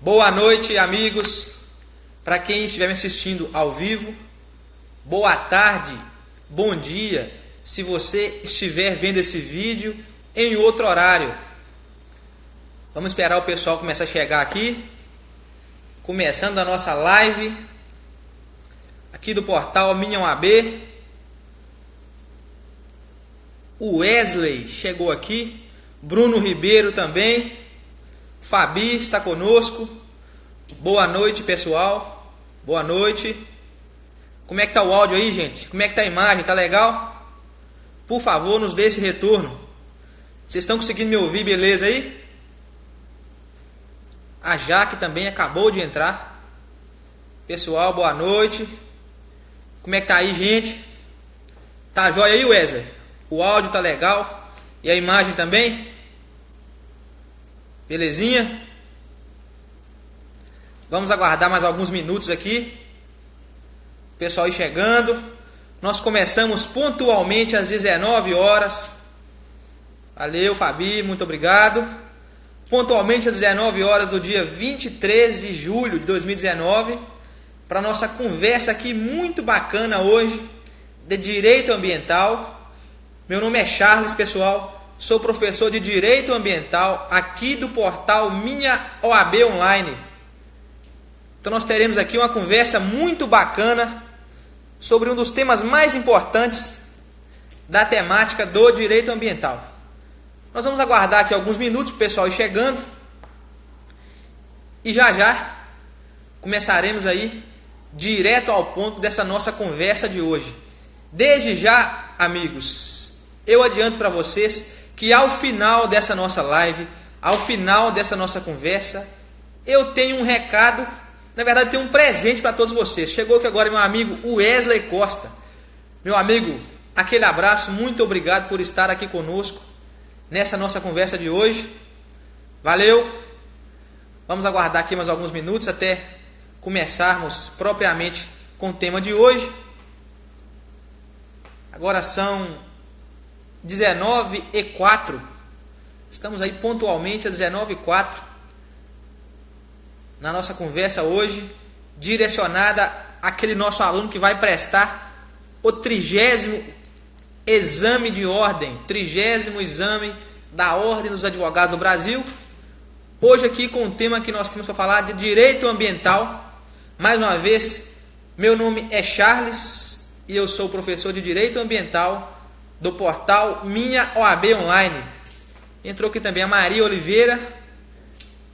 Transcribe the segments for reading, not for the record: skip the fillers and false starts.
Boa noite, amigos. Para quem estiver me assistindo ao vivo, boa tarde, bom dia, se você estiver vendo esse vídeo em outro horário. Vamos esperar o pessoal começar a chegar aqui. Começando a nossa live aqui do portal Minha OAB. O Wesley chegou aqui, Bruno Ribeiro também, Fabi está conosco. Boa noite, pessoal. Boa noite. Como é que tá o áudio aí, gente? Como é que tá a imagem? Tá legal? Por favor, nos dê esse retorno. Vocês estão conseguindo me ouvir, beleza aí? A Jaque também acabou de entrar. Pessoal, boa noite. Como é que tá aí, gente? Tá jóia aí, Wesley? O áudio tá legal? E a imagem também? Belezinha? Vamos aguardar mais alguns minutos aqui. Pessoal aí chegando. Nós começamos pontualmente às 19 horas. Valeu, Fabi, muito obrigado. Pontualmente às 19 horas do dia 23 de julho de 2019. Para nossa conversa aqui muito bacana hoje de Direito Ambiental. Meu nome é Charles, pessoal. Sou professor de Direito Ambiental aqui do portal Minha OAB Online. Então nós teremos aqui uma conversa muito bacana sobre um dos temas mais importantes da temática do direito ambiental. Nós vamos aguardar aqui alguns minutos para o pessoal ir chegando. E já começaremos aí direto ao ponto dessa nossa conversa de hoje. Desde já, amigos, eu adianto para vocês que ao final dessa nossa live, ao final dessa nossa conversa, eu tenho um recado, na verdade tenho um presente para todos vocês. Chegou aqui agora meu amigo Wesley Costa. Meu amigo, aquele abraço, muito obrigado por estar aqui conosco nessa nossa conversa de hoje. Valeu! Vamos aguardar aqui mais alguns minutos até começarmos propriamente com o tema de hoje. Agora são 19h04. Estamos aí pontualmente às 19h04 na nossa conversa hoje, direcionada àquele nosso aluno que vai prestar o 30º exame de ordem, 30º exame da Ordem dos Advogados do Brasil. Hoje aqui com o tema que nós temos para falar de direito ambiental. Mais uma vez, meu nome é Charles e eu sou professor de Direito Ambiental do portal Minha OAB Online. Entrou aqui também a Maria Oliveira,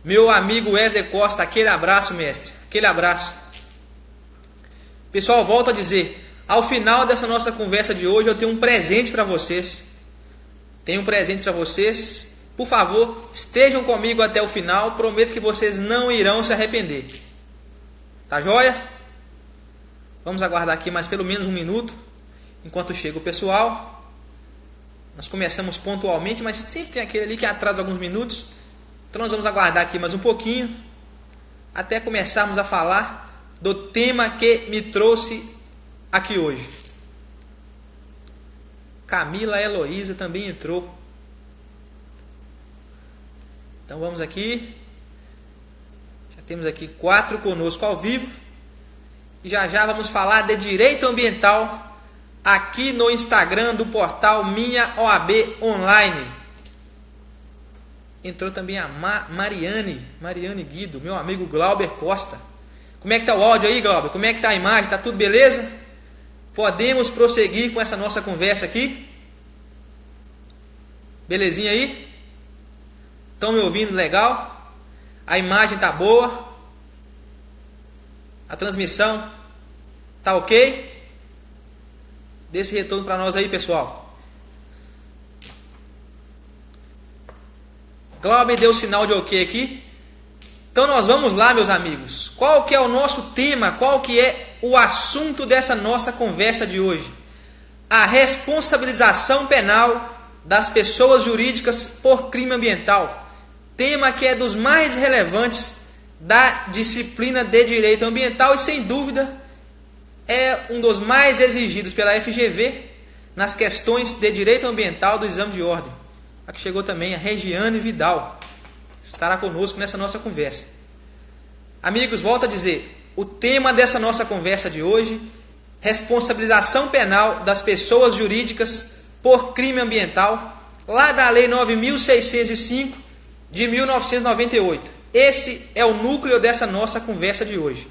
meu amigo Wesley Costa. Aquele abraço, mestre, aquele abraço. Pessoal, volto a dizer, ao final dessa nossa conversa de hoje eu tenho um presente para vocês. Tenho um presente para vocês. Por favor, estejam comigo até o final. Prometo que vocês não irão se arrepender. Tá joia? Vamos aguardar aqui mais pelo menos um minuto enquanto chega o pessoal. Nós começamos pontualmente, mas sempre tem aquele ali que atrasa alguns minutos. Então nós vamos aguardar aqui mais um pouquinho até começarmos a falar do tema que me trouxe aqui hoje. Camila Heloísa também entrou. Então vamos aqui. Já temos aqui 4 conosco ao vivo. E já vamos falar de direito ambiental aqui no Instagram do portal Minha OAB Online. Entrou também a Mariane Guido, meu amigo Glauber Costa. Como é que está o áudio aí, Glauber? Como é que está a imagem? Está tudo beleza? Podemos prosseguir com essa nossa conversa aqui? Belezinha aí? Estão me ouvindo legal? A imagem está boa? A transmissão está ok? Dê esse retorno para nós aí, pessoal. Glauber deu sinal de ok aqui. Então nós vamos lá, meus amigos. Qual que é o nosso tema? Qual que é o assunto dessa nossa conversa de hoje? A responsabilização penal das pessoas jurídicas por crime ambiental. Tema que é dos mais relevantes da disciplina de direito ambiental e sem dúvida é um dos mais exigidos pela FGV nas questões de direito ambiental do exame de ordem. Aqui chegou também a Regiane Vidal, estará conosco nessa nossa conversa. Amigos, volto a dizer, o tema dessa nossa conversa de hoje, responsabilização penal das pessoas jurídicas por crime ambiental, lá da Lei 9.605 de 1998. Esse é o núcleo dessa nossa conversa de hoje.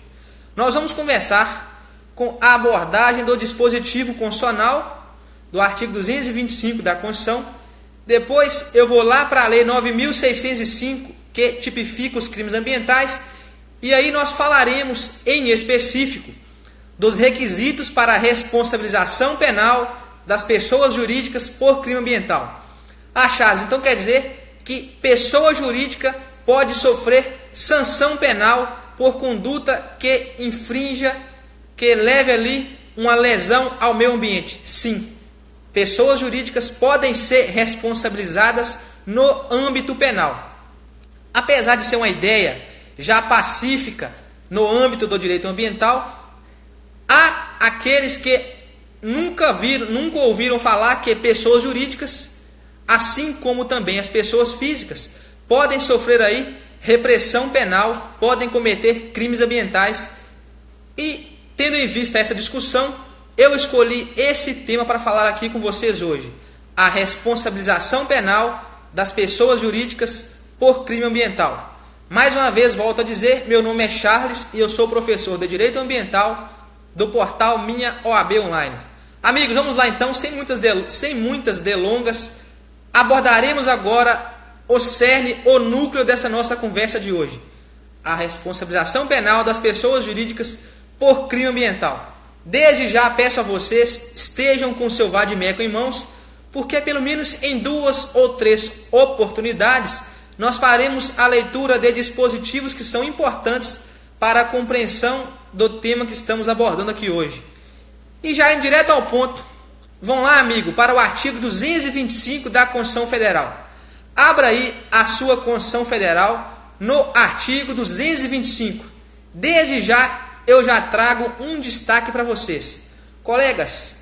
Nós vamos conversar com a abordagem do dispositivo constitucional, do artigo 225 da Constituição. Depois eu vou lá para a Lei 9.605, que tipifica os crimes ambientais, e aí nós falaremos em específico dos requisitos para a responsabilização penal das pessoas jurídicas por crime ambiental. Charles, então quer dizer que pessoa jurídica pode sofrer sanção penal por conduta que infrinja, que leve ali uma lesão ao meio ambiente? Sim, pessoas jurídicas podem ser responsabilizadas no âmbito penal. Apesar de ser uma ideia já pacífica no âmbito do direito ambiental, há aqueles que nunca ouviram falar que pessoas jurídicas, assim como também as pessoas físicas, podem sofrer aí repressão penal, podem cometer crimes ambientais. E tendo em vista essa discussão, eu escolhi esse tema para falar aqui com vocês hoje: a responsabilização penal das pessoas jurídicas por crime ambiental. Mais uma vez, volto a dizer, meu nome é Charles e eu sou professor de Direito Ambiental do portal Minha OAB Online. Amigos, vamos lá então, sem muitas delongas, abordaremos agora o cerne, o núcleo dessa nossa conversa de hoje: a responsabilização penal das pessoas jurídicas por crime ambiental. Desde já peço a vocês, estejam com o seu vade-mecum em mãos, porque pelo menos em 2 ou 3 oportunidades nós faremos a leitura de dispositivos que são importantes para a compreensão do tema que estamos abordando aqui hoje. E já indo direto ao ponto, vão lá, amigo, para o artigo 225 da Constituição Federal. Abra aí a sua Constituição Federal no artigo 225. Desde já eu já trago um destaque para vocês. Colegas,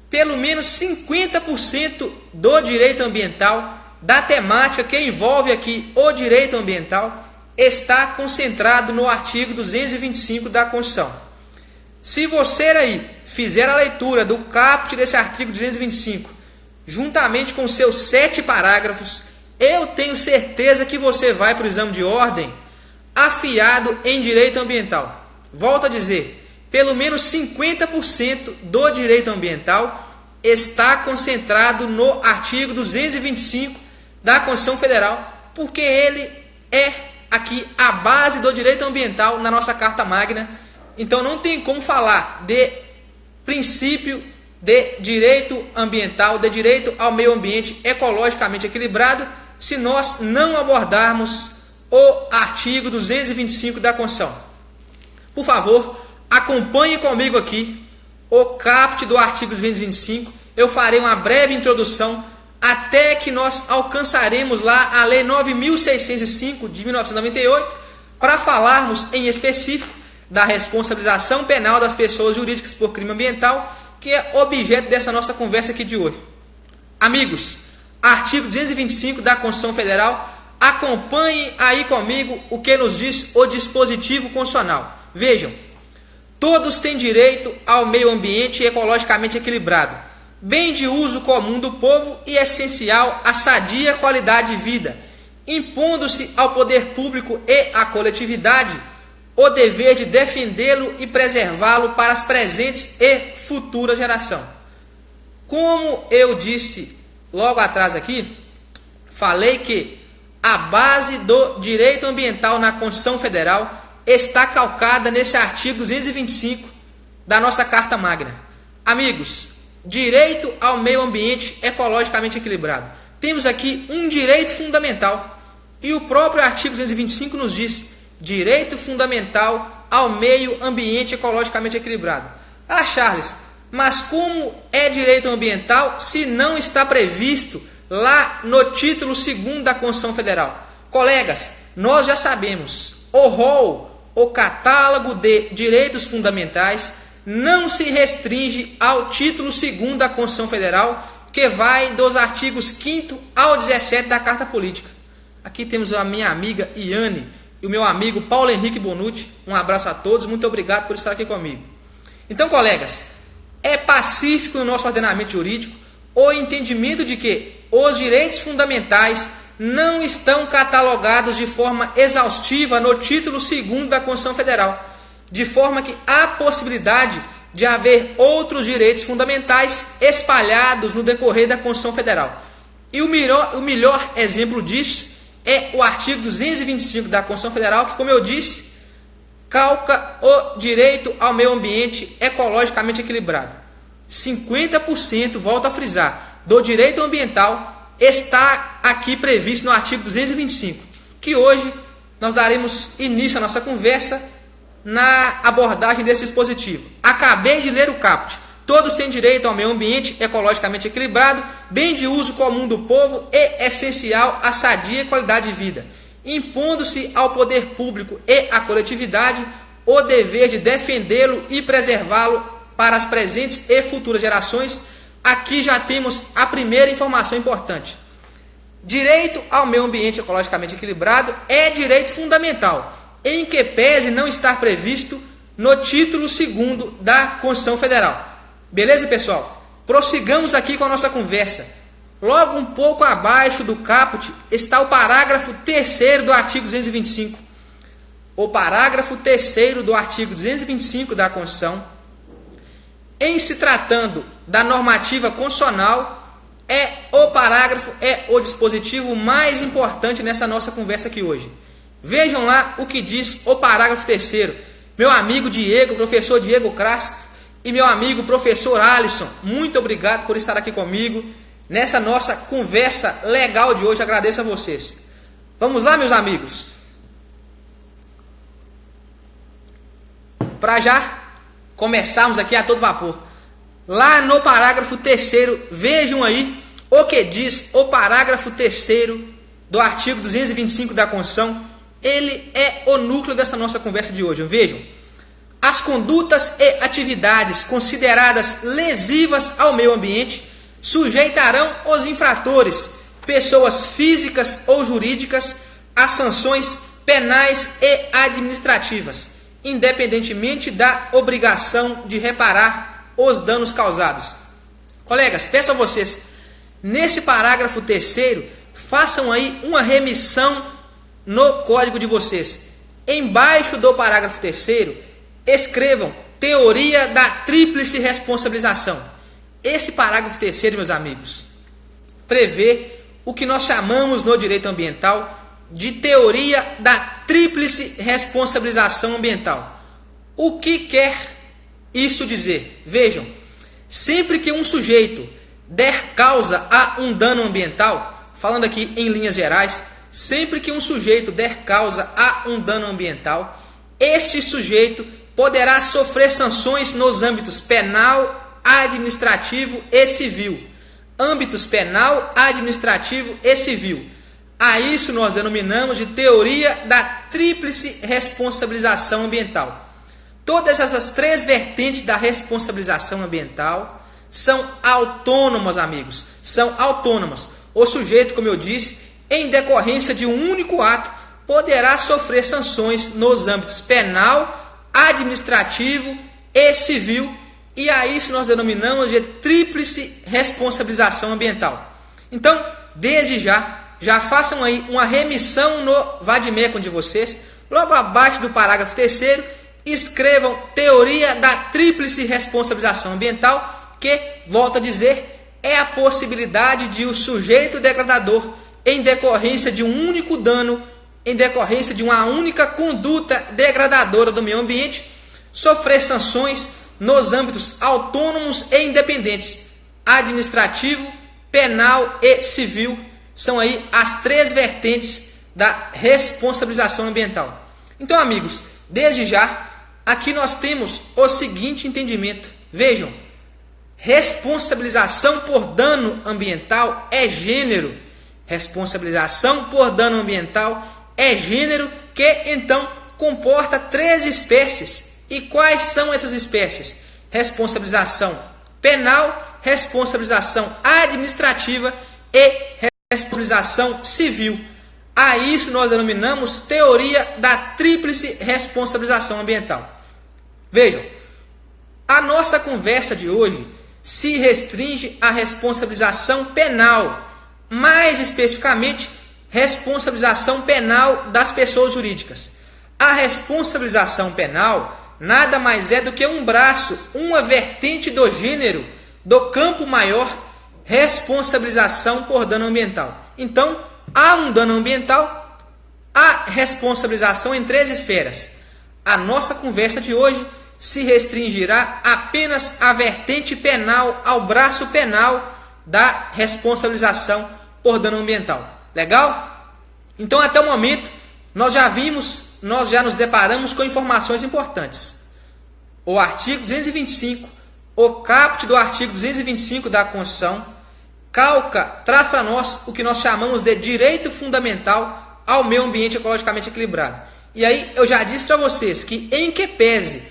pelo menos 50% do direito ambiental, da temática que envolve aqui o direito ambiental, está concentrado no artigo 225 da Constituição. Se você aí fizer a leitura do caput desse artigo 225, juntamente com seus 7 parágrafos, eu tenho certeza que você vai para o exame de ordem afiado em direito ambiental. Volto a dizer, pelo menos 50% do direito ambiental está concentrado no artigo 225 da Constituição Federal, porque ele é aqui a base do direito ambiental na nossa Carta Magna. Então não tem como falar de princípio de direito ambiental, de direito ao meio ambiente ecologicamente equilibrado, se nós não abordarmos o artigo 225 da Constituição. Por favor, acompanhe comigo aqui o caput do artigo 225. Eu farei uma breve introdução até que nós alcançaremos lá a Lei 9.605 de 1998, para falarmos em específico da responsabilização penal das pessoas jurídicas por crime ambiental, que é objeto dessa nossa conversa aqui de hoje. Amigos, artigo 225 da Constituição Federal, acompanhem aí comigo o que nos diz o dispositivo constitucional. Vejam, todos têm direito ao meio ambiente ecologicamente equilibrado, bem de uso comum do povo e essencial à sadia qualidade de vida, impondo-se ao poder público e à coletividade o dever de defendê-lo e preservá-lo para as presentes e futuras gerações. Como eu disse logo atrás aqui, falei que a base do direito ambiental na Constituição Federal está calcada nesse artigo 225 da nossa Carta Magna. Amigos, direito ao meio ambiente ecologicamente equilibrado. Temos aqui um direito fundamental. E o próprio artigo 225 nos diz: direito fundamental ao meio ambiente ecologicamente equilibrado. Charles, mas como é direito ambiental se não está previsto lá no título 2º da Constituição Federal? Colegas, nós já sabemos, o rol, o catálogo de direitos fundamentais não se restringe ao título 2º da Constituição Federal, que vai dos artigos 5º ao 17 da Carta Política. Aqui temos a minha amiga Iane, e o meu amigo Paulo Henrique Bonucci. Um abraço a todos, muito obrigado por estar aqui comigo. Então, colegas, é pacífico no nosso ordenamento jurídico o entendimento de que os direitos fundamentais não estão catalogados de forma exaustiva no título 2º da Constituição Federal, de forma que há possibilidade de haver outros direitos fundamentais espalhados no decorrer da Constituição Federal. E o melhor exemplo disso é o artigo 225 da Constituição Federal, que, como eu disse, calca o direito ao meio ambiente ecologicamente equilibrado. 50%, volto a frisar, do direito ambiental está aqui previsto no artigo 225, que hoje nós daremos início à nossa conversa na abordagem desse dispositivo. Acabei de ler o caput. Todos têm direito ao meio ambiente ecologicamente equilibrado, bem de uso comum do povo e essencial à sadia qualidade de vida, impondo-se ao poder público e à coletividade o dever de defendê-lo e preservá-lo para as presentes e futuras gerações. Aqui já temos a primeira informação importante. Direito ao meio ambiente ecologicamente equilibrado é direito fundamental, em que pese não estar previsto no título 2º da Constituição Federal. Beleza, pessoal? Prossigamos aqui com a nossa conversa. Logo um pouco abaixo do caput está o parágrafo 3º do artigo 225. O parágrafo 3º do artigo 225 da Constituição, em se tratando da normativa constitucional, é o dispositivo mais importante nessa nossa conversa aqui hoje. Vejam lá o que diz o parágrafo 3º. Meu amigo Diego, professor Diego Castro, e meu amigo professor Alisson, muito obrigado por estar aqui comigo nessa nossa conversa legal de hoje. Agradeço a vocês. Vamos lá, meus amigos. Para já começarmos aqui a todo vapor. Lá no parágrafo 3º, vejam aí o que diz o parágrafo 3º do artigo 225 da Constituição. Ele é o núcleo dessa nossa conversa de hoje. Vejam. As condutas e atividades consideradas lesivas ao meio ambiente sujeitarão os infratores, pessoas físicas ou jurídicas, a sanções penais e administrativas, independentemente da obrigação de reparar os danos causados. Colegas, peço a vocês, nesse parágrafo 3º, façam aí uma remissão no código de vocês. Embaixo do parágrafo 3º, escrevam teoria da tríplice responsabilização. Esse parágrafo 3º, meus amigos, prevê o que nós chamamos no direito ambiental de teoria da tríplice responsabilização ambiental. O que quer isso dizer? Vejam, sempre que um sujeito der causa a um dano ambiental, falando aqui em linhas gerais, sempre que um sujeito der causa a um dano ambiental, este sujeito poderá sofrer sanções nos âmbitos penal, administrativo e civil. Âmbitos penal, administrativo e civil. A isso nós denominamos de teoria da tríplice responsabilização ambiental. Todas essas três vertentes da responsabilização ambiental são autônomas, amigos. São autônomas. O sujeito, como eu disse, em decorrência de um único ato, poderá sofrer sanções nos âmbitos penal, administrativo e civil, e a isso nós denominamos de tríplice responsabilização ambiental. Então, desde já façam aí uma remissão no vademecum de vocês, logo abaixo do parágrafo 3º, escrevam teoria da tríplice responsabilização ambiental, que, volto a dizer, é a possibilidade de o sujeito degradador, em decorrência de um único dano, em decorrência de uma única conduta degradadora do meio ambiente, sofrer sanções nos âmbitos autônomos e independentes, administrativo, penal e civil. São aí as três vertentes da responsabilização ambiental. Então, amigos, desde já, aqui nós temos o seguinte entendimento. Vejam, responsabilização por dano ambiental é gênero. Responsabilização por dano ambiental é gênero que, então, comporta três espécies. E quais são essas espécies? Responsabilização penal, responsabilização administrativa e responsabilização civil. A isso nós denominamos teoria da tríplice responsabilização ambiental. Vejam, a nossa conversa de hoje se restringe à responsabilização penal, mais especificamente, responsabilização penal das pessoas jurídicas. A responsabilização penal nada mais é do que um braço, uma vertente do gênero do campo maior, responsabilização por dano ambiental. Então, há um dano ambiental, há responsabilização em 3 esferas. A nossa conversa de hoje se restringirá apenas à vertente penal, ao braço penal da responsabilização por dano ambiental. Legal? Então, até o momento, nós já nos deparamos com informações importantes. O artigo 225, o caput do artigo 225 da Constituição, traz para nós o que nós chamamos de direito fundamental ao meio ambiente ecologicamente equilibrado. E aí eu já disse para vocês que, em que pese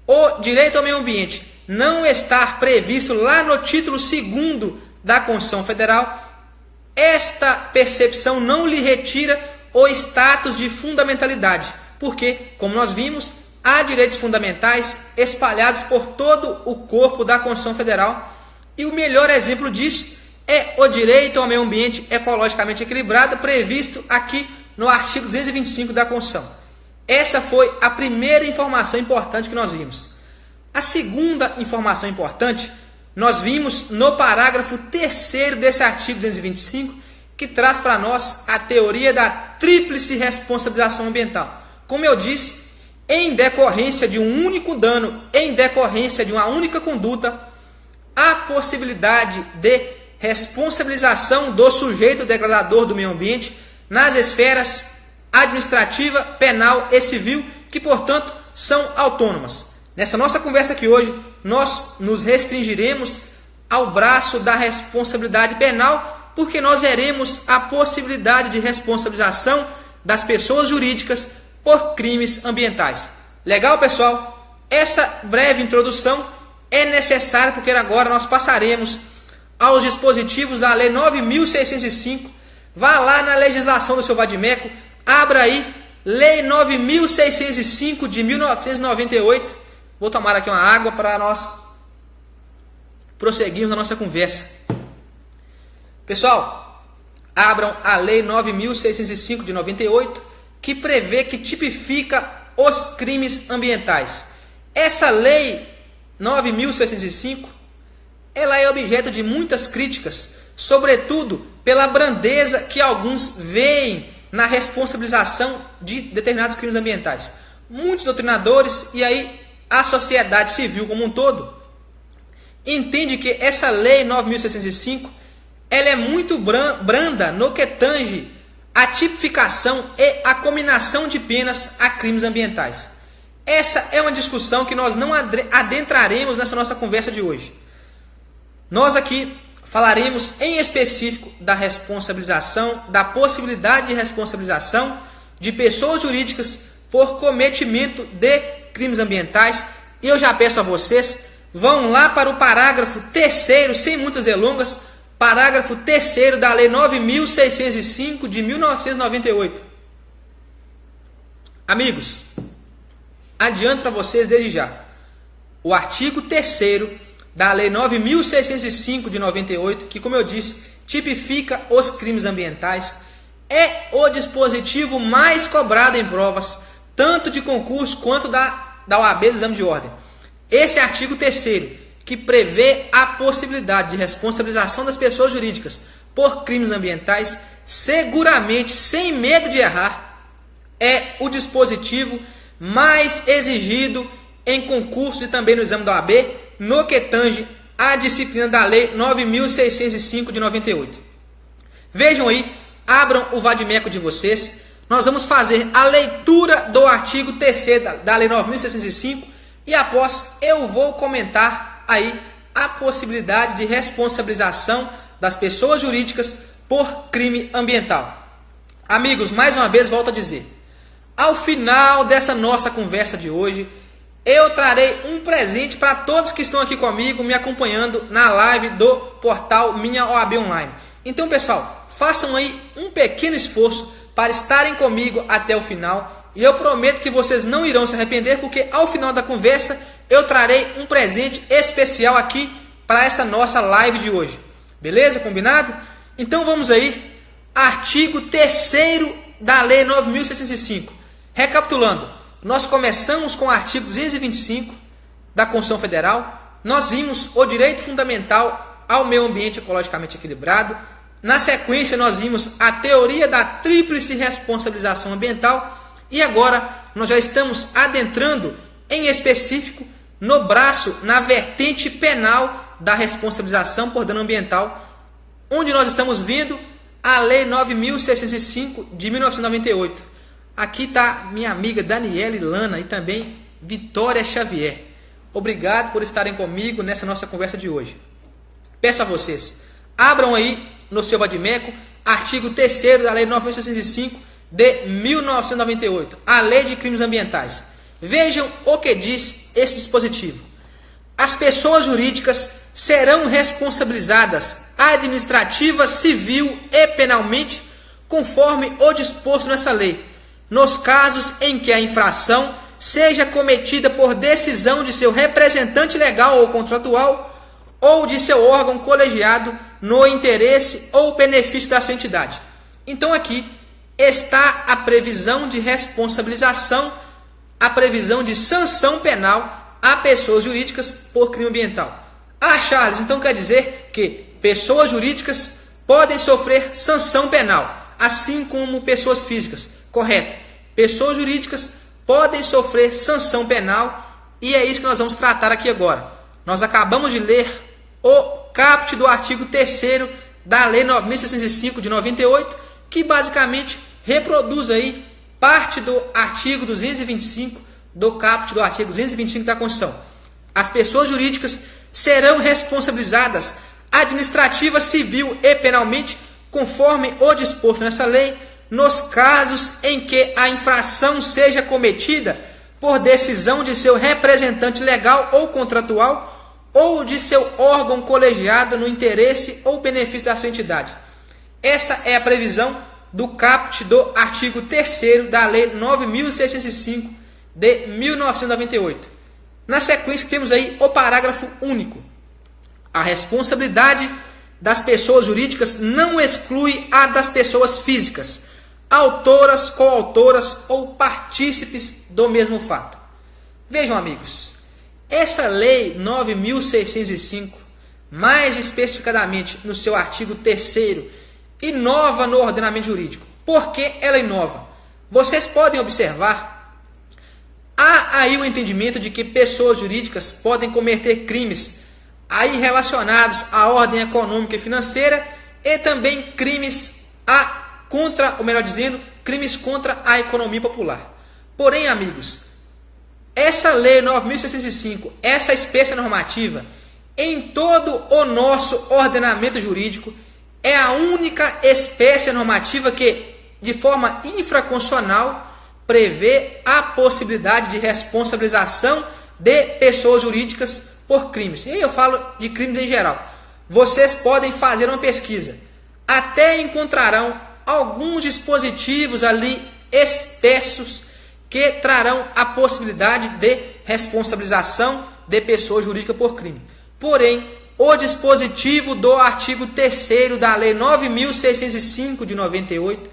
o direito ao meio ambiente não estar previsto lá no título 2º da Constituição Federal, esta percepção não lhe retira o status de fundamentalidade, porque, como nós vimos, há direitos fundamentais espalhados por todo o corpo da Constituição Federal, e o melhor exemplo disso é o direito ao meio ambiente ecologicamente equilibrado, previsto aqui no artigo 225 da Constituição. Essa foi a primeira informação importante que nós vimos. A segunda informação importante, nós vimos no parágrafo 3º desse artigo 225, que traz para nós a teoria da tríplice responsabilização ambiental. Como eu disse, em decorrência de um único dano, em decorrência de uma única conduta, há possibilidade de responsabilização do sujeito degradador do meio ambiente nas esferas administrativa, penal e civil, que, portanto, são autônomas. Nessa nossa conversa aqui hoje, nós nos restringiremos ao braço da responsabilidade penal, porque nós veremos a possibilidade de responsabilização das pessoas jurídicas por crimes ambientais. Legal, pessoal? Essa breve introdução é necessária porque agora nós passaremos aos dispositivos da Lei 9.605. Vá lá na legislação do seu vadimeco, abra aí, Lei 9.605 de 1998. Vou tomar aqui uma água para nós prosseguirmos a nossa conversa. Pessoal, abram a Lei 9.605 de 98, que prevê, que tipifica os crimes ambientais. Essa Lei 9.605, ela é objeto de muitas críticas, sobretudo pela brandeza que alguns veem na responsabilização de determinados crimes ambientais. Muitos doutrinadores, e aí a sociedade civil como um todo, entende que essa Lei 9.605 ela é muito branda no que tange a tipificação e a cominação de penas a crimes ambientais. Essa é uma discussão que nós não adentraremos nessa nossa conversa de hoje. Nós aqui falaremos em específico da responsabilização, da possibilidade de responsabilização de pessoas jurídicas por cometimento de crimes ambientais. E eu já peço a vocês, vão lá para o parágrafo 3º, sem muitas delongas, parágrafo 3º da Lei 9.605 de 1998. Amigos, adianto para vocês desde já, o artigo 3º da Lei 9.605 de 98, que, como eu disse, tipifica os crimes ambientais, é o dispositivo mais cobrado em provas, tanto de concurso quanto da OAB do exame de ordem. Esse artigo 3º, que prevê a possibilidade de responsabilização das pessoas jurídicas por crimes ambientais, seguramente, sem medo de errar, é o dispositivo mais exigido em concurso e também no exame da OAB, no que tange a disciplina da Lei 9.605 de 98. Vejam aí, abram o vadimeco de vocês, nós vamos fazer a leitura do artigo 3º da Lei 9.605 e após eu vou comentar aí a possibilidade de responsabilização das pessoas jurídicas por crime ambiental. Amigos, mais uma vez volto a dizer, ao final dessa nossa conversa de hoje, eu trarei um presente para todos que estão aqui comigo, me acompanhando na live do portal Minha OAB Online. Então, pessoal, façam aí um pequeno esforço para estarem comigo até o final. E eu prometo que vocês não irão se arrepender, porque ao final da conversa eu trarei um presente especial aqui para essa nossa live de hoje. Beleza? Combinado? Então vamos aí. Artigo 3º da Lei 9.605. Recapitulando, nós começamos com o artigo 225 da Constituição Federal. Nós vimos o direito fundamental ao meio ambiente ecologicamente equilibrado. Na sequência, nós vimos a teoria da tríplice responsabilização ambiental. E agora, nós já estamos adentrando, em específico, no braço, na vertente penal da responsabilização por dano ambiental, onde nós estamos vendo a Lei 9.605 de 1998. Aqui está minha amiga Daniela Lana e também Vitória Xavier. Obrigado por estarem comigo nessa nossa conversa de hoje. Peço a vocês, abram aí no seu vadimeco, artigo 3º da Lei 9.605 de 1998, a Lei de Crimes Ambientais. Vejam o que diz esse dispositivo. As pessoas jurídicas serão responsabilizadas administrativa, civil e penalmente, conforme o disposto nessa lei, nos casos em que a infração seja cometida por decisão de seu representante legal ou contratual ou de seu órgão colegiado no interesse ou benefício da sua entidade. Então aqui está a previsão de responsabilização, a previsão de sanção penal a pessoas jurídicas por crime ambiental. Ah, Charles, então quer dizer que pessoas jurídicas podem sofrer sanção penal, assim como pessoas físicas. Correto. Pessoas jurídicas podem sofrer sanção penal e é isso que nós vamos tratar aqui agora. Nós acabamos de ler o caput do artigo 3º da Lei 9.605 de 98, que basicamente reproduz aí parte do artigo 225 do caput do artigo 225 da Constituição. As pessoas jurídicas serão responsabilizadas administrativa, civil e penalmente, conforme o disposto nessa lei, nos casos em que a infração seja cometida por decisão de seu representante legal ou contratual ou de seu órgão colegiado no interesse ou benefício da sua entidade. Essa é a previsão do caput do artigo 3º da Lei 9.605 de 1998. Na sequência temos aí o parágrafo único. A responsabilidade das pessoas jurídicas não exclui a das pessoas físicas, autoras, coautoras ou partícipes do mesmo fato. Vejam, amigos, essa Lei 9.605, mais especificadamente no seu artigo 3º, inova no ordenamento jurídico. Por que ela inova? Vocês podem observar, há aí o entendimento de que pessoas jurídicas podem cometer crimes aí relacionados à ordem econômica e financeira e também crimes crimes contra a economia popular. Porém, amigos, essa Lei 9.605, essa espécie normativa, em todo o nosso ordenamento jurídico, é a única espécie normativa que, de forma infraconstitucional, prevê a possibilidade de responsabilização de pessoas jurídicas por crimes. E aí eu falo de crimes em geral. Vocês podem fazer uma pesquisa. Até encontrarão alguns dispositivos ali espessos que trarão a possibilidade de responsabilização de pessoa jurídica por crime. Porém, o dispositivo do artigo 3º da Lei 9.605 de 98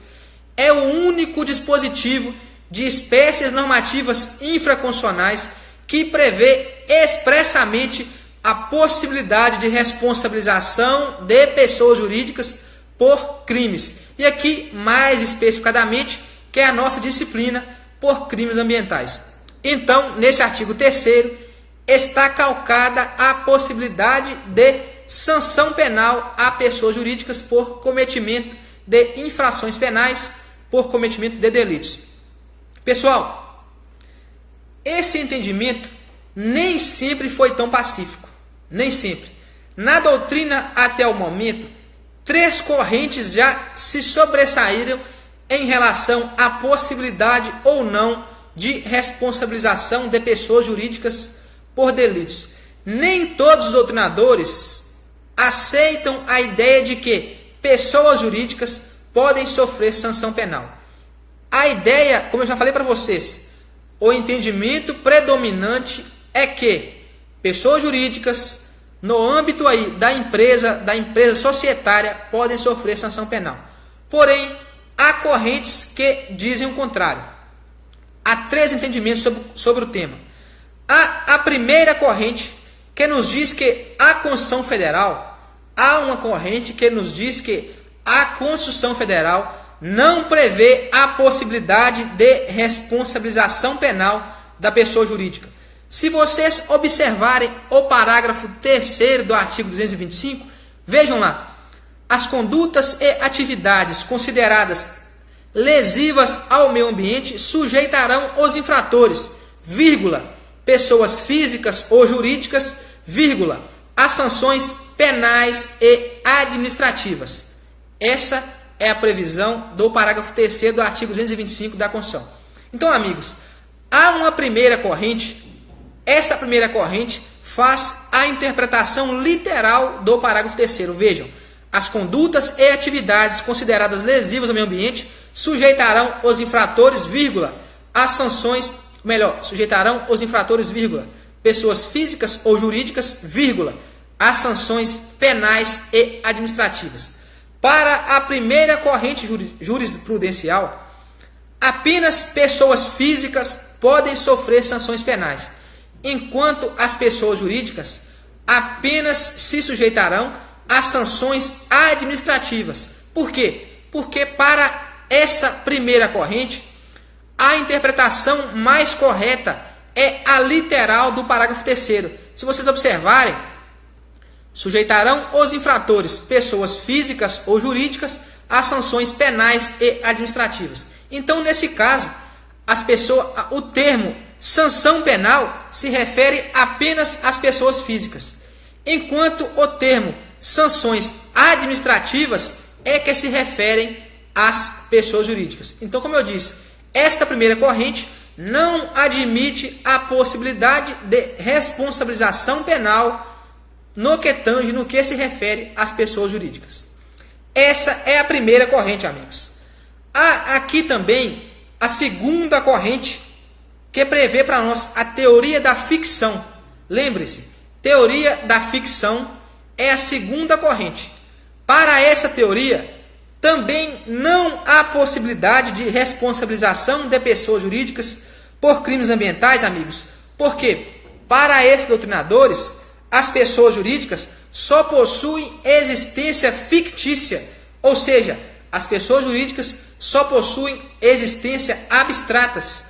é o único dispositivo de espécies normativas infraconstitucionais que prevê expressamente a possibilidade de responsabilização de pessoas jurídicas por crimes. E aqui, mais especificadamente, que é a nossa disciplina por crimes ambientais. Então, nesse artigo 3º, está calcada a possibilidade de sanção penal a pessoas jurídicas por cometimento de infrações penais, por cometimento de delitos. Pessoal, esse entendimento nem sempre foi tão pacífico, nem sempre. Na doutrina, até o momento, 3 correntes já se sobressaíram em relação à possibilidade ou não de responsabilização de pessoas jurídicas por delitos. Nem todos os doutrinadores aceitam a ideia de que pessoas jurídicas podem sofrer sanção penal. A ideia, como eu já falei para vocês, o entendimento predominante é que pessoas jurídicas, no âmbito aí da empresa societária, podem sofrer sanção penal. Porém, há correntes que dizem o contrário. Há 3 entendimentos sobre o tema. A primeira corrente que nos diz que a Constituição Federal, há uma corrente que nos diz que a Constituição Federal não prevê a possibilidade de responsabilização penal da pessoa jurídica. Se vocês observarem o parágrafo 3º do artigo 225, vejam lá, as condutas e atividades consideradas lesivas ao meio ambiente sujeitarão os infratores, vírgula, pessoas físicas ou jurídicas, vírgula, a sanções penais e administrativas. Essa é a previsão do parágrafo 3º do artigo 225 da Constituição. Então, amigos, há uma primeira corrente. Essa primeira corrente faz a interpretação literal do parágrafo 3º. Vejam, as condutas e atividades consideradas lesivas ao meio ambiente sujeitarão os infratores, vírgula, as sanções, sujeitarão os infratores, vírgula, pessoas físicas ou jurídicas, vírgula, as sanções penais e administrativas. Para a primeira corrente jurisprudencial, apenas pessoas físicas podem sofrer sanções penais, enquanto as pessoas jurídicas apenas se sujeitarão a sanções administrativas. Por quê? Porque para essa primeira corrente, a interpretação mais correta é a literal do parágrafo 3º. Se vocês observarem, sujeitarão os infratores, pessoas físicas ou jurídicas, a sanções penais e administrativas. Então, nesse caso, o termo sanção penal se refere apenas às pessoas físicas, enquanto o termo sanções administrativas é que se referem às pessoas jurídicas. Então, como eu disse, esta primeira corrente não admite a possibilidade de responsabilização penal no que tange, no que se refere às pessoas jurídicas. Essa é a primeira corrente, amigos. Há aqui também a segunda corrente, que prevê para nós a teoria da ficção. Lembre-se, teoria da ficção é a segunda corrente. Para essa teoria, também não há possibilidade de responsabilização de pessoas jurídicas por crimes ambientais, amigos, porque para esses doutrinadores, as pessoas jurídicas só possuem existência fictícia, ou seja, as pessoas jurídicas só possuem existência abstratas,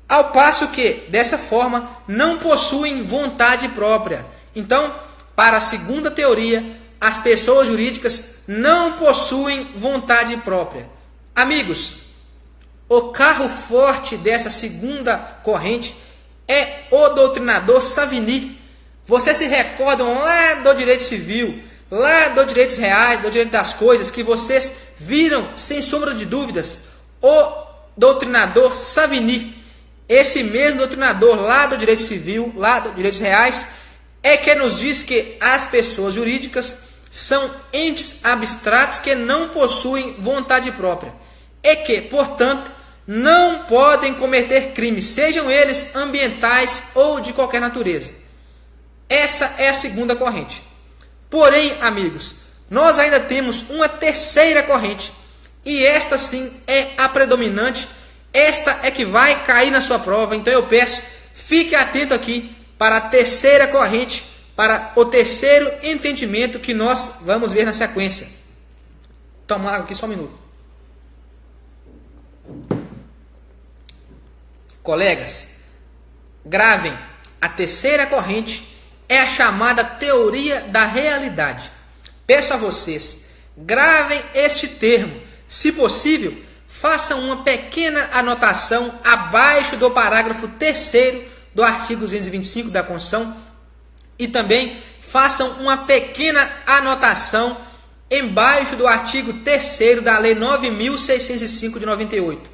ao passo que, dessa forma, não possuem vontade própria. Então, para a segunda teoria, as pessoas jurídicas não possuem vontade própria. Amigos, o carro forte dessa segunda corrente é o doutrinador Savigny. Vocês se recordam lá do direito civil, lá do direitos reais, do direito das coisas, que vocês viram, sem sombra de dúvidas, o doutrinador Savigny, esse mesmo doutrinador lá do direito civil, lá dos direitos reais, é que nos diz que as pessoas jurídicas são entes abstratos que não possuem vontade própria e que, portanto, não podem cometer crimes, sejam eles ambientais ou de qualquer natureza. Essa é a segunda corrente. Porém, amigos, nós ainda temos uma terceira corrente, e esta sim é a predominante, esta é que vai cair na sua prova. Então eu peço, fique atento aqui para a terceira corrente, para o terceiro entendimento que nós vamos ver na sequência. Toma água aqui só um minuto. Colegas, gravem, a terceira corrente é a chamada teoria da realidade. Peço a vocês, gravem este termo. Se possível, façam uma pequena anotação abaixo do parágrafo 3º do artigo 225 da Constituição e também façam uma pequena anotação embaixo do artigo 3º da Lei 9.605 de 98.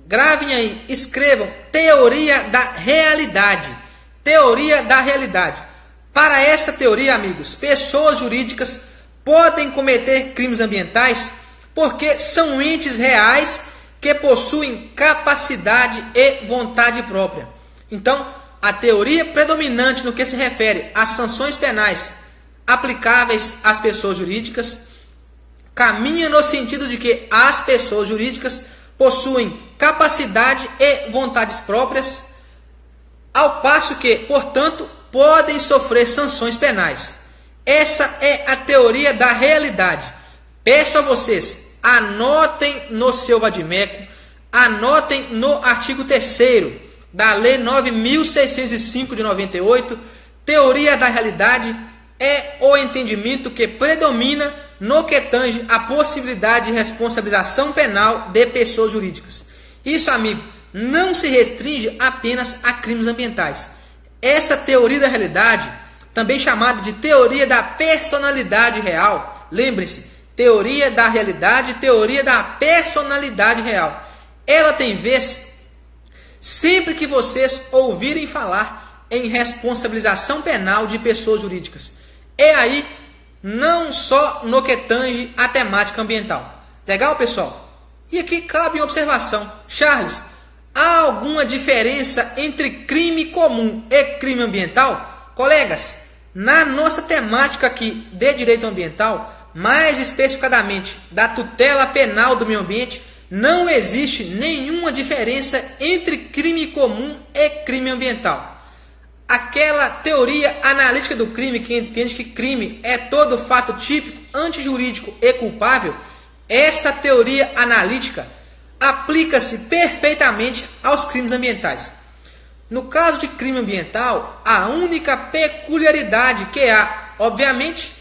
Gravem aí, escrevam teoria da realidade. Teoria da realidade. Para essa teoria, amigos, pessoas jurídicas podem cometer crimes ambientais porque são entes reais que possuem capacidade e vontade própria. Então, a teoria predominante no que se refere às sanções penais aplicáveis às pessoas jurídicas caminha no sentido de que as pessoas jurídicas possuem capacidade e vontades próprias, ao passo que, portanto, podem sofrer sanções penais. Essa é a teoria da realidade. Peço a vocês, anotem no seu vadimeco, anotem no artigo 3º da Lei 9.605 de 98, teoria da realidade é o entendimento que predomina no que tange a possibilidade de responsabilização penal de pessoas jurídicas. Isso, amigo, não se restringe apenas a crimes ambientais. Essa teoria da realidade, também chamada de teoria da personalidade real, lembre-se, teoria da realidade, teoria da personalidade real, ela tem vez sempre que vocês ouvirem falar em responsabilização penal de pessoas jurídicas. É aí, não só no que tange a temática ambiental. Legal, pessoal? E aqui cabe uma observação. Charles, há alguma diferença entre crime comum e crime ambiental? Colegas, na nossa temática aqui de direito ambiental, mais especificadamente da tutela penal do meio ambiente, não existe nenhuma diferença entre crime comum e crime ambiental. Aquela teoria analítica do crime que entende que crime é todo fato típico, antijurídico e culpável, essa teoria analítica aplica-se perfeitamente aos crimes ambientais. No caso de crime ambiental, a única peculiaridade que há, obviamente,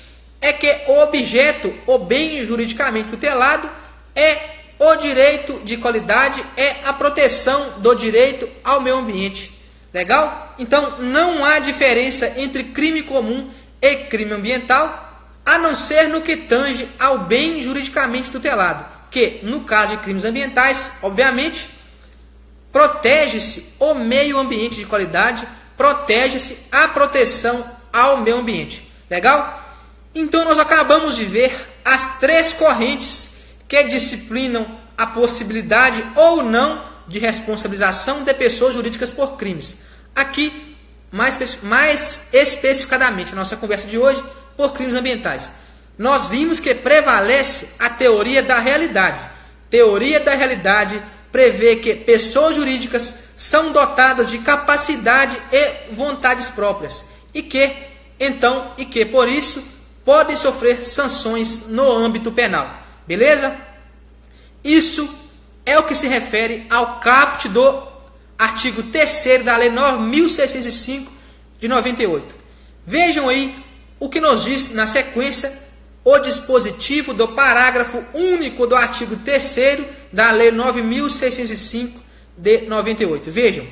é que o objeto, o bem juridicamente tutelado, é o direito de qualidade, é a proteção do direito ao meio ambiente. Legal? Então, não há diferença entre crime comum e crime ambiental, a não ser no que tange ao bem juridicamente tutelado, que, no caso de crimes ambientais, obviamente, protege-se o meio ambiente de qualidade, protege-se a proteção ao meio ambiente. Legal? Então, nós acabamos de ver as três correntes que disciplinam a possibilidade ou não de responsabilização de pessoas jurídicas por crimes. Aqui, mais especificadamente, na nossa conversa de hoje, por crimes ambientais. Nós vimos que prevalece a teoria da realidade. Teoria da realidade prevê que pessoas jurídicas são dotadas de capacidade e vontades próprias e que por isso podem sofrer sanções no âmbito penal. Beleza? Isso é o que se refere ao caput do artigo 3º da Lei 9.605 de 98. Vejam aí o que nos diz na sequência o dispositivo do parágrafo único do artigo 3º da Lei 9.605 de 98. Vejam,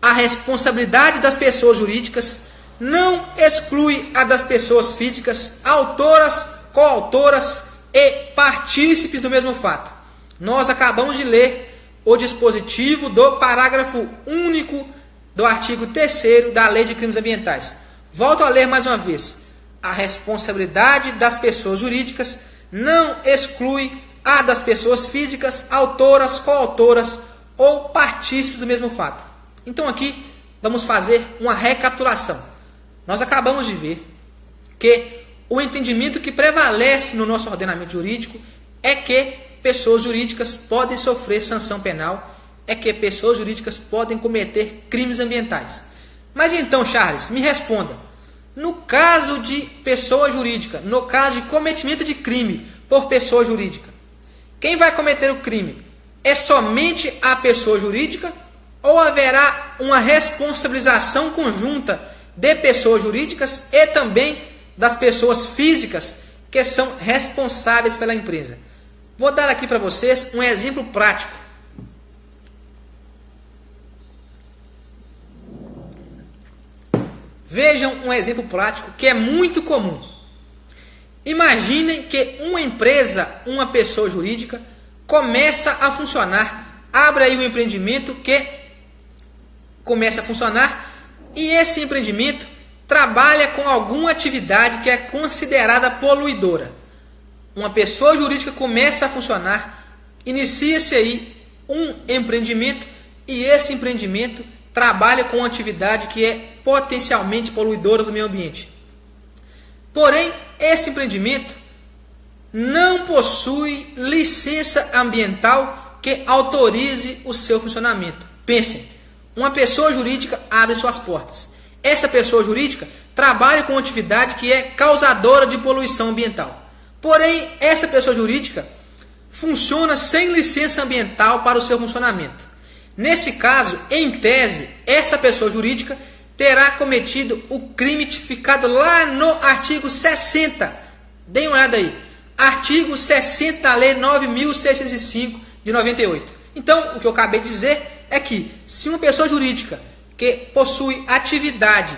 a responsabilidade das pessoas jurídicas não exclui a das pessoas físicas, autoras, coautoras e partícipes do mesmo fato. Nós acabamos de ler o dispositivo do parágrafo único do artigo 3º da Lei de Crimes Ambientais. Volto a ler mais uma vez. A responsabilidade das pessoas jurídicas não exclui a das pessoas físicas, autoras, coautoras ou partícipes do mesmo fato. Então aqui vamos fazer uma recapitulação. Nós acabamos de ver que o entendimento que prevalece no nosso ordenamento jurídico é que pessoas jurídicas podem sofrer sanção penal, é que pessoas jurídicas podem cometer crimes ambientais. Mas então, Charles, me responda. No caso de pessoa jurídica, no caso de cometimento de crime por pessoa jurídica, quem vai cometer o crime é somente a pessoa jurídica ou haverá uma responsabilização conjunta de pessoas jurídicas e também das pessoas físicas que são responsáveis pela empresa? Vou dar aqui para vocês um exemplo prático. Vejam um exemplo prático que é muito comum. Imaginem que uma empresa, uma pessoa jurídica, começa a funcionar, abre aí um empreendimento que começa a funcionar e esse empreendimento trabalha com alguma atividade que é considerada poluidora. Uma pessoa jurídica começa a funcionar, inicia-se aí um empreendimento e esse empreendimento trabalha com uma atividade que é potencialmente poluidora do meio ambiente. Porém, esse empreendimento não possui licença ambiental que autorize o seu funcionamento. Pensem, uma pessoa jurídica abre suas portas. Essa pessoa jurídica trabalha com uma atividade que é causadora de poluição ambiental. Porém, essa pessoa jurídica funciona sem licença ambiental para o seu funcionamento. Nesse caso, em tese, essa pessoa jurídica terá cometido o crime tipificado lá no artigo 60. Deem uma olhada aí. Artigo 60 da Lei 9.605 de 98. Então, o que eu acabei de dizer é que se uma pessoa jurídica que possui atividade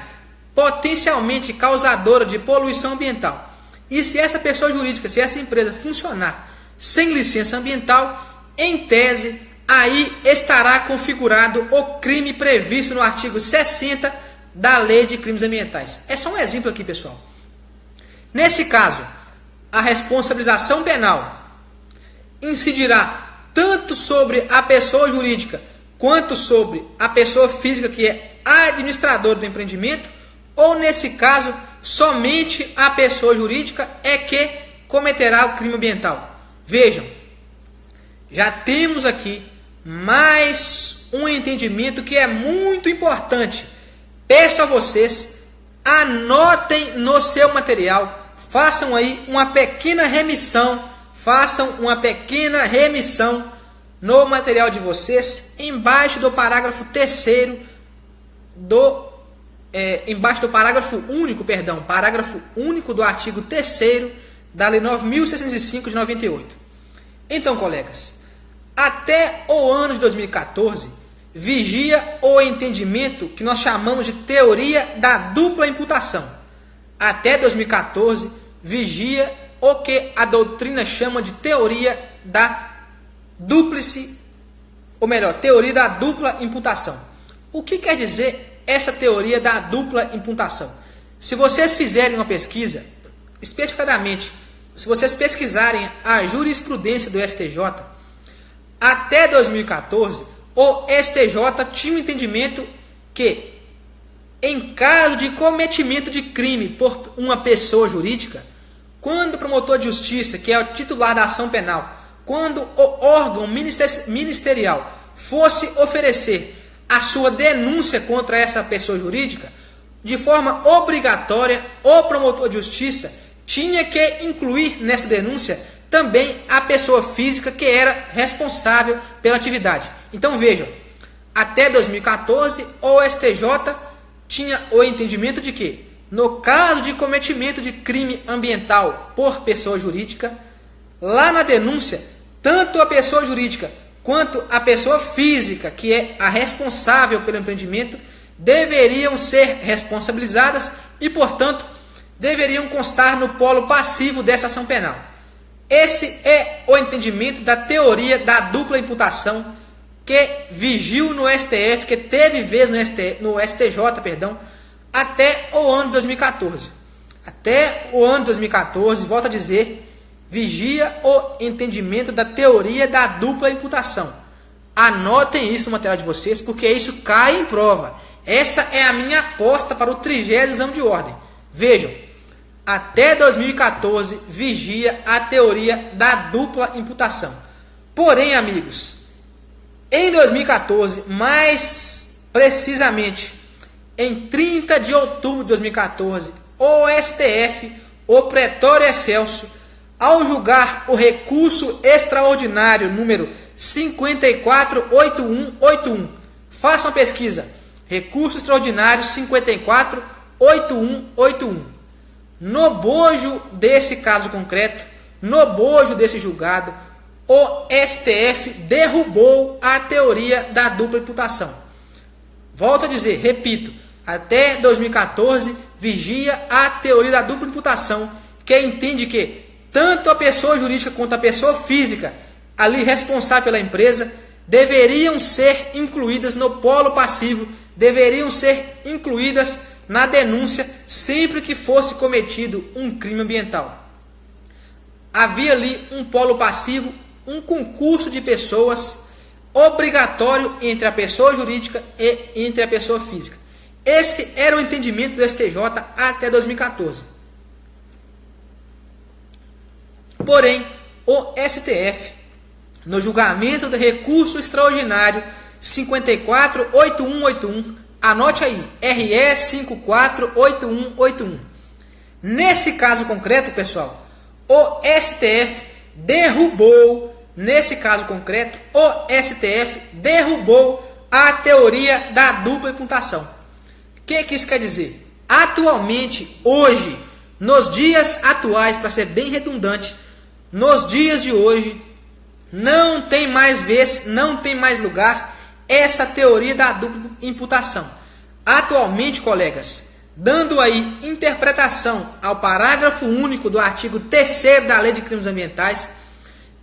potencialmente causadora de poluição ambiental, e se essa pessoa jurídica, se essa empresa funcionar sem licença ambiental, em tese, aí estará configurado o crime previsto no artigo 60 da Lei de Crimes Ambientais. É só um exemplo aqui, pessoal. Nesse caso, a responsabilização penal incidirá tanto sobre a pessoa jurídica quanto sobre a pessoa física que é administradora do empreendimento, ou nesse caso, somente a pessoa jurídica é que cometerá o crime ambiental. Vejam, já temos aqui mais um entendimento que é muito importante. Peço a vocês, anotem no seu material, façam aí uma pequena remissão, no material de vocês, embaixo do parágrafo 3º embaixo do parágrafo único do artigo 3º da Lei 9.605 de 98. Então, colegas, até o ano de 2014, vigia o entendimento que nós chamamos de teoria da dupla imputação. Até 2014, vigia o que a doutrina chama de teoria da teoria da dupla imputação. O que quer dizer essa teoria da dupla imputação? Se vocês fizerem uma pesquisa, especificadamente, se vocês pesquisarem a jurisprudência do STJ, até 2014, o STJ tinha um entendimento que, em caso de cometimento de crime por uma pessoa jurídica, quando o promotor de justiça, que é o titular da ação penal, quando o órgão ministerial fosse oferecer a sua denúncia contra essa pessoa jurídica, de forma obrigatória, o promotor de justiça tinha que incluir nessa denúncia também a pessoa física que era responsável pela atividade. Então vejam, até 2014 o STJ tinha o entendimento de que, no caso de cometimento de crime ambiental por pessoa jurídica, lá na denúncia, tanto a pessoa jurídica quanto a pessoa física, que é a responsável pelo empreendimento, deveriam ser responsabilizadas e, portanto, deveriam constar no polo passivo dessa ação penal. Esse é o entendimento da teoria da dupla imputação que vigiu no STF, que teve vez no STJ, até o ano de 2014. Até o ano de 2014, volto a dizer, vigia o entendimento da teoria da dupla imputação. Anotem isso no material de vocês, porque isso cai em prova. Essa é a minha aposta para o 30º exame de ordem. Vejam, até 2014 vigia a teoria da dupla imputação. Porém, amigos, em 2014, mais precisamente em 30 de outubro de 2014, o STF, o Pretório Excelso, ao julgar o recurso extraordinário número 548181, façam a pesquisa, recurso extraordinário 548181. No bojo desse caso concreto, no bojo desse julgado, o STF derrubou a teoria da dupla imputação. Volto a dizer, repito, até 2014 vigia a teoria da dupla imputação, que entende que tanto a pessoa jurídica quanto a pessoa física, ali responsável pela empresa, deveriam ser incluídas no polo passivo, deveriam ser incluídas na denúncia sempre que fosse cometido um crime ambiental. Havia ali um polo passivo, um concurso de pessoas obrigatório entre a pessoa jurídica e entre a pessoa física. Esse era o entendimento do STJ até 2014. Porém, o STF, no julgamento do recurso extraordinário 548181, anote aí, RE 548181. Nesse caso concreto, pessoal, o STF derrubou a teoria da dupla imputação. O que isso quer dizer? Atualmente, hoje, nos dias atuais, para ser bem redundante, nos dias de hoje, não tem mais vez, não tem mais lugar essa teoria da dupla imputação. Atualmente, colegas, dando aí interpretação ao parágrafo único do artigo 3º da Lei de Crimes Ambientais,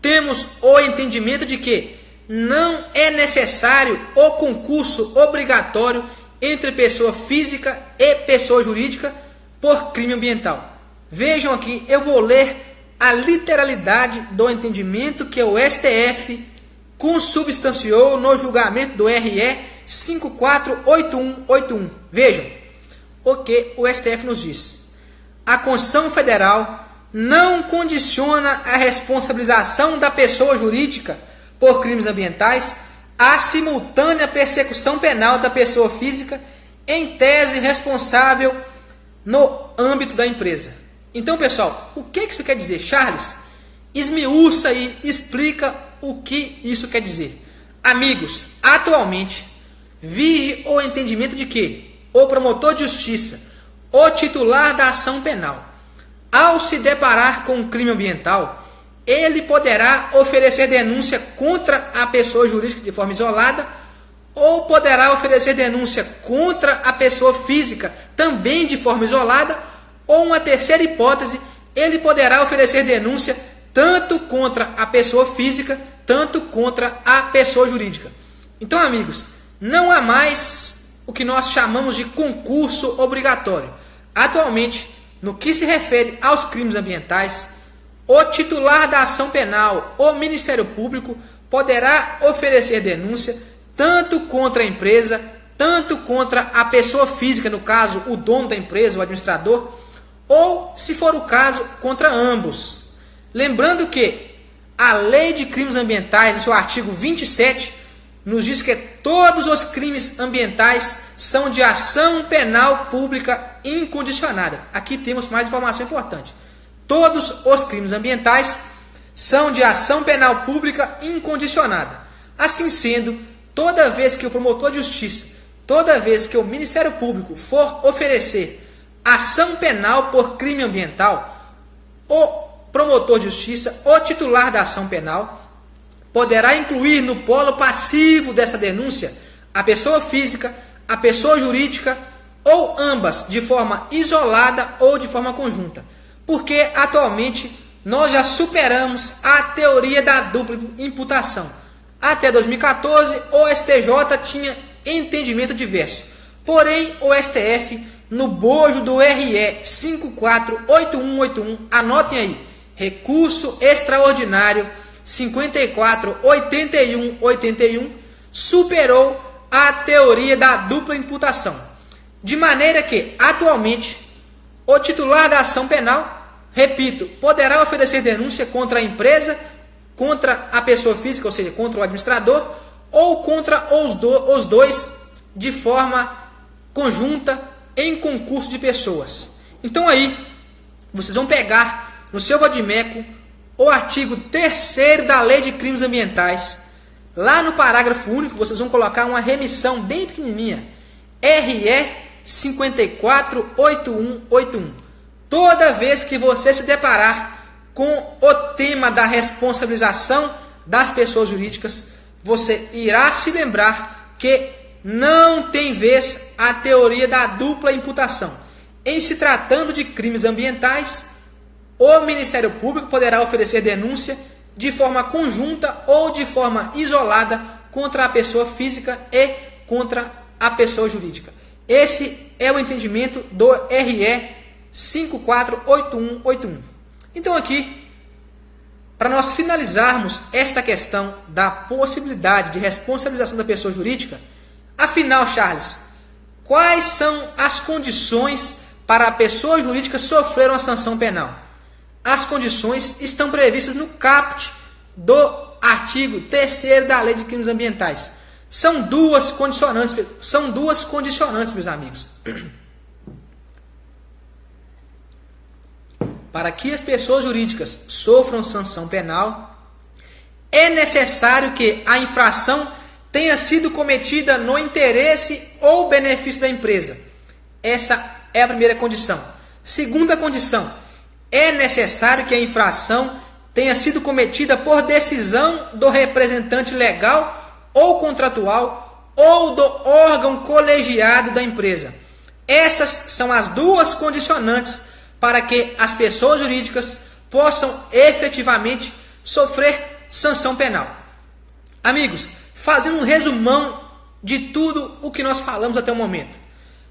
temos o entendimento de que não é necessário o concurso obrigatório entre pessoa física e pessoa jurídica por crime ambiental. Vejam aqui, eu vou ler a literalidade do entendimento que o STF consubstanciou no julgamento do RE 548181. Vejam o que o STF nos diz. A Constituição Federal não condiciona a responsabilização da pessoa jurídica por crimes ambientais à simultânea persecução penal da pessoa física em tese responsável no âmbito da empresa. Então, pessoal, o que isso quer dizer? Charles, esmiuça e explica o que isso quer dizer. Amigos, atualmente, vige o entendimento de que o promotor de justiça, o titular da ação penal, ao se deparar com um crime ambiental, ele poderá oferecer denúncia contra a pessoa jurídica de forma isolada ou poderá oferecer denúncia contra a pessoa física também de forma isolada, ou uma terceira hipótese, ele poderá oferecer denúncia tanto contra a pessoa física, tanto contra a pessoa jurídica. Então, amigos, não há mais o que nós chamamos de concurso obrigatório. Atualmente, no que se refere aos crimes ambientais, o titular da ação penal, o Ministério Público, poderá oferecer denúncia tanto contra a empresa, tanto contra a pessoa física, no caso, o dono da empresa, o administrador, ou, se for o caso, contra ambos. Lembrando que a Lei de Crimes Ambientais, no seu artigo 27, nos diz que todos os crimes ambientais são de ação penal pública incondicionada. Aqui temos mais informação importante. Todos os crimes ambientais são de ação penal pública incondicionada. Assim sendo, toda vez que o promotor de justiça, toda vez que o Ministério Público for oferecer ação penal por crime ambiental, o promotor de justiça, o titular da ação penal, poderá incluir no polo passivo dessa denúncia a pessoa física, a pessoa jurídica ou ambas, de forma isolada ou de forma conjunta. Porque atualmente nós já superamos a teoria da dupla imputação. Até 2014 o STJ tinha entendimento diverso. Porém, o STF, no bojo do RE 548181, anotem aí, recurso extraordinário 548181, superou a teoria da dupla imputação. De maneira que, atualmente, o titular da ação penal, repito, poderá oferecer denúncia contra a empresa, contra a pessoa física, ou seja, contra o administrador, ou contra os dois de forma conjunta em concurso de pessoas. Então aí, vocês vão pegar no seu vadimeco o artigo 3º da Lei de Crimes Ambientais. Lá no parágrafo único, vocês vão colocar uma remissão bem pequenininha, RE 548181. Toda vez que você se deparar com o tema da responsabilização das pessoas jurídicas, você irá se lembrar que não tem vez a teoria da dupla imputação. Em se tratando de crimes ambientais, o Ministério Público poderá oferecer denúncia de forma conjunta ou de forma isolada contra a pessoa física e contra a pessoa jurídica. Esse é o entendimento do RE 548181. Então aqui, para nós finalizarmos esta questão da possibilidade de responsabilização da pessoa jurídica, afinal, Charles, quais são as condições para a pessoa jurídica sofrer uma sanção penal? As condições estão previstas no caput do artigo 3º da Lei de Crimes Ambientais. São duas condicionantes, meus amigos. Para que as pessoas jurídicas sofram sanção penal, é necessário que a infração tenha sido cometida no interesse ou benefício da empresa. Essa é a primeira condição. Segunda condição, é necessário que a infração tenha sido cometida por decisão do representante legal ou contratual ou do órgão colegiado da empresa. Essas são as duas condicionantes para que as pessoas jurídicas possam efetivamente sofrer sanção penal. Amigos, fazendo um resumão de tudo o que nós falamos até o momento.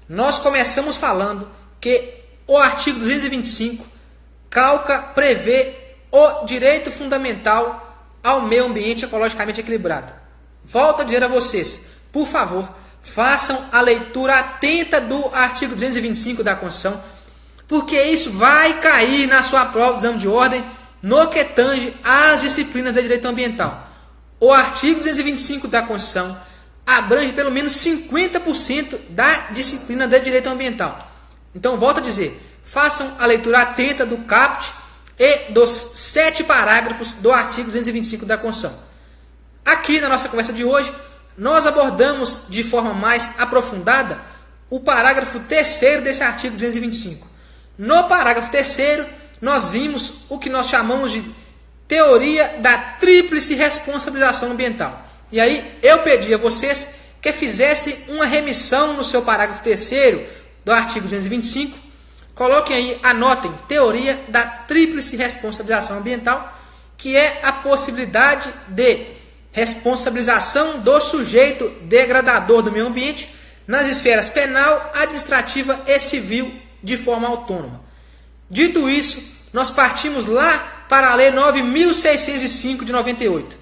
Nós começamos falando que o artigo 225 prevê o direito fundamental ao meio ambiente ecologicamente equilibrado. Volto a dizer a vocês, por favor, façam a leitura atenta do artigo 225 da Constituição, porque isso vai cair na sua prova de exame de ordem no que tange às disciplinas de direito ambiental. O artigo 225 da Constituição abrange pelo menos 50% da disciplina de direito ambiental. Então, volto a dizer, façam a leitura atenta do caput e dos 7 parágrafos do artigo 225 da Constituição. Aqui na nossa conversa de hoje, nós abordamos de forma mais aprofundada o parágrafo 3º desse artigo 225. No parágrafo 3º, nós vimos o que nós chamamos de teoria da tríplice responsabilização ambiental. E aí eu pedi a vocês que fizessem uma remissão no seu parágrafo 3º do artigo 225. Coloquem aí, anotem, teoria da tríplice responsabilização ambiental, que é a possibilidade de responsabilização do sujeito degradador do meio ambiente nas esferas penal, administrativa e civil de forma autônoma. Dito isso, nós partimos lá para a Lei 9.605 de 98.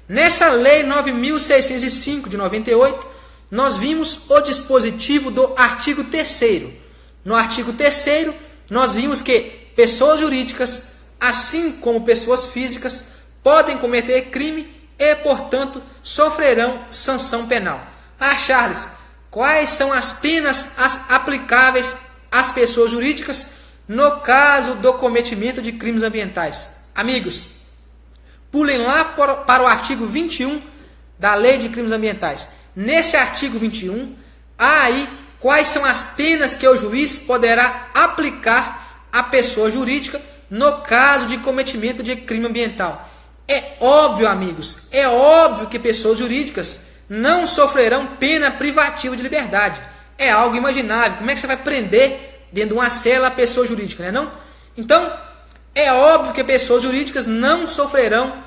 Nessa Lei 9.605 de 98, nós vimos o dispositivo do artigo 3º. No artigo 3º, nós vimos que pessoas jurídicas, assim como pessoas físicas, podem cometer crime e, portanto, sofrerão sanção penal. Ah, Charles, quais são as penas aplicáveis às pessoas jurídicas no caso do cometimento de crimes ambientais? Amigos, pulem lá para o artigo 21 da Lei de Crimes Ambientais. Nesse artigo 21, há aí quais são as penas que o juiz poderá aplicar à pessoa jurídica no caso de cometimento de crime ambiental. É óbvio, amigos, é óbvio que pessoas jurídicas não sofrerão pena privativa de liberdade. É algo imaginável. Como é que você vai prender dentro de uma cela a pessoa jurídica, né, não? Então, é óbvio que pessoas jurídicas não sofrerão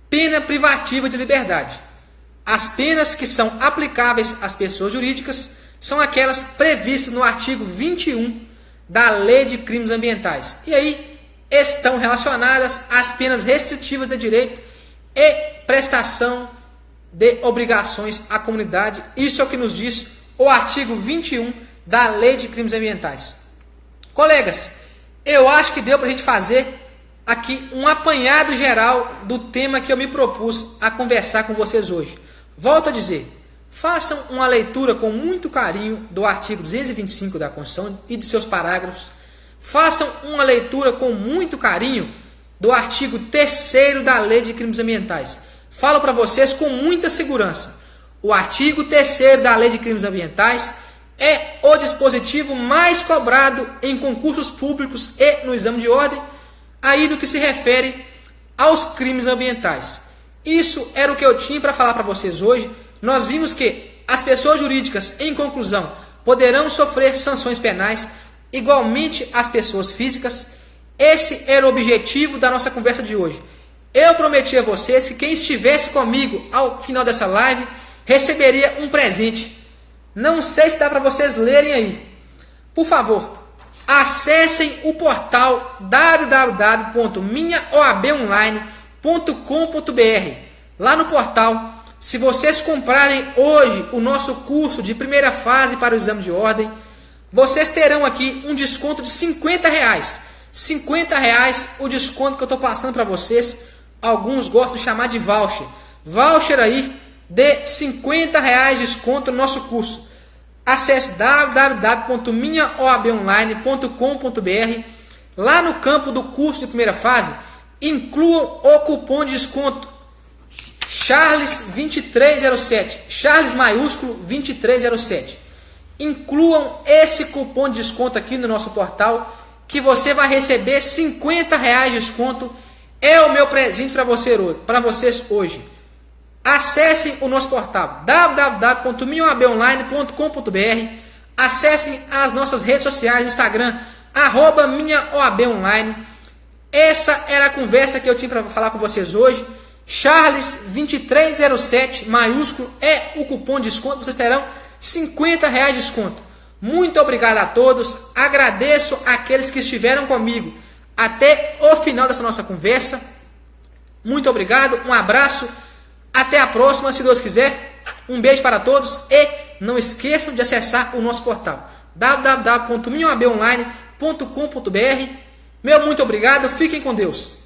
pena privativa de liberdade. As penas que são aplicáveis às pessoas jurídicas são aquelas previstas no artigo 21 da Lei de Crimes Ambientais. E aí estão relacionadas às penas restritivas de direito e prestação de obrigações à comunidade. Isso é o que nos diz o artigo 21 da Lei de Crimes Ambientais. Colegas, eu acho que deu para a gente fazer aqui um apanhado geral do tema que eu me propus a conversar com vocês hoje. Volto a dizer, façam uma leitura com muito carinho do artigo 225 da Constituição e de seus parágrafos. Façam uma leitura com muito carinho do artigo 3º da Lei de Crimes Ambientais. Falo para vocês com muita segurança. O artigo 3º da Lei de Crimes Ambientais é o dispositivo mais cobrado em concursos públicos e no exame de ordem, aí do que se refere aos crimes ambientais. Isso era o que eu tinha para falar para vocês hoje. Nós vimos que as pessoas jurídicas, em conclusão, poderão sofrer sanções penais, igualmente as pessoas físicas. Esse era o objetivo da nossa conversa de hoje. Eu prometi a vocês que quem estivesse comigo ao final dessa live receberia um presente. Não sei se dá para vocês lerem aí. Por favor, acessem o portal www.minhaoabonline.com.br Lá no portal, se vocês comprarem hoje o nosso curso de primeira fase para o exame de ordem, vocês terão aqui um desconto de R$50. R$50 o desconto que eu estou passando para vocês. Alguns gostam de chamar de voucher. Voucher aí de R$50 de desconto no nosso curso. Acesse www.minhaoabonline.com.br. Lá no campo do curso de primeira fase, incluam o cupom de desconto Charles2307. Charles maiúsculo 2307. Incluam esse cupom de desconto aqui no nosso portal, que você vai receber R$50 de desconto. É o meu presente para vocês hoje. Acessem o nosso portal www.minhaoabonline.com.br. Acessem as nossas redes sociais no Instagram, @minhaoabonline. Essa era a conversa que eu tinha para falar com vocês hoje. Charles2307 maiúsculo é o cupom de desconto. Vocês terão R$50 de desconto. Muito obrigado a todos. Agradeço aqueles que estiveram comigo até o final dessa nossa conversa. Muito obrigado. Um abraço. Até a próxima, se Deus quiser. Um beijo para todos e não esqueçam de acessar o nosso portal www.minhaoabonline.com.br. Meu muito obrigado. Fiquem com Deus.